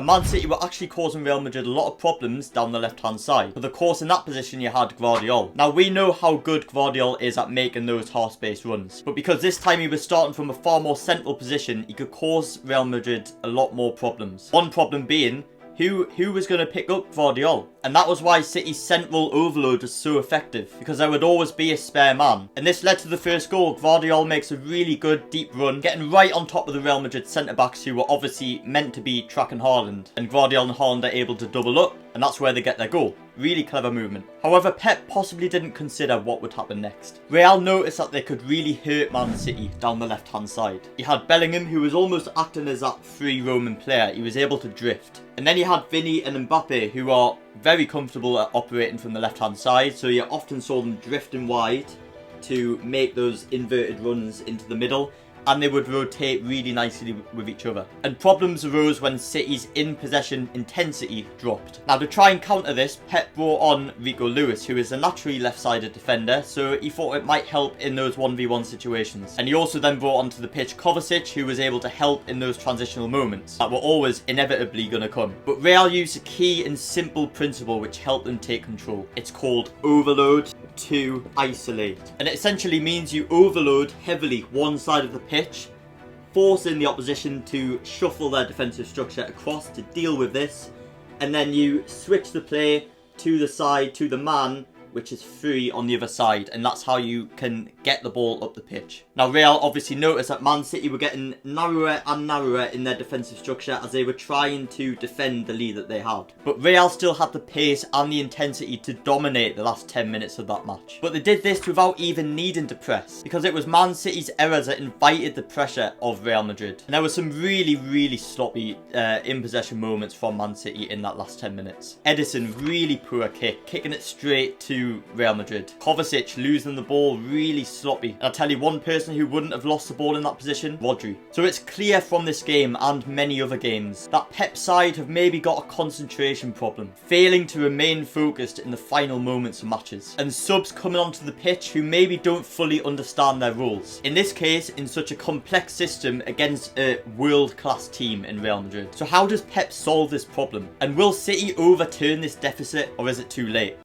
Man City were actually causing Real Madrid a lot of problems down the left-hand side. But of course, in that position, you had Guardiola. Now, we know how good Guardiola is at making those half-space runs. But because this time he was starting from a far more central position, he could cause Real Madrid a lot more problems. One problem being, who was going to pick up Guardiola? And that was why City's central overload was so effective, because there would always be a spare man. And this led to the first goal. Guardiola makes a really good deep run, getting right on top of the Real Madrid centre-backs who were obviously meant to be tracking Haaland. And Guardiola and Haaland are able to double up, and that's where they get their goal. Really clever movement. However, Pep possibly didn't consider what would happen next. Real noticed that they could really hurt Man City down the left-hand side. You had Bellingham, who was almost acting as that free roaming player. He was able to drift. And then you had Vinny and Mbappe, who are very comfortable at operating from the left-hand side. So you often saw them drifting wide to make those inverted runs into the middle. And they would rotate really nicely with each other. And problems arose when City's in-possession intensity dropped. Now, to try and counter this, Pep brought on Rico Lewis, who is a naturally left-sided defender, so he thought it might help in those 1v1 situations. And he also then brought onto the pitch Kovacic, who was able to help in those transitional moments that were always inevitably going to come. But Real used a key and simple principle which helped them take control. It's called overload to isolate. And it essentially means you overload heavily one side of the pitch, forcing the opposition to shuffle their defensive structure across to deal with this, and then you switch the play to the side, to the man which is free on the other side, and that's how you can get the ball up the pitch. Now, Real obviously noticed that Man City were getting narrower and narrower in their defensive structure as they were trying to defend the lead that they had. But Real still had the pace and the intensity to dominate the last 10 minutes of that match. But they did this without even needing to press, because it was Man City's errors that invited the pressure of Real Madrid. And there were some really sloppy in-possession moments from Man City in that last 10 minutes. Edison, really poor kick, kicking it straight to Real Madrid. Kovacic losing the ball really sloppy. And I'll tell you one person who wouldn't have lost the ball in that position, Rodri. So it's clear from this game and many other games that Pep's side have maybe got a concentration problem, failing to remain focused in the final moments of matches. And subs coming onto the pitch who maybe don't fully understand their roles. In this case, in such a complex system against a world-class team in Real Madrid. So how does Pep solve this problem? And will City overturn this deficit, or is it too late?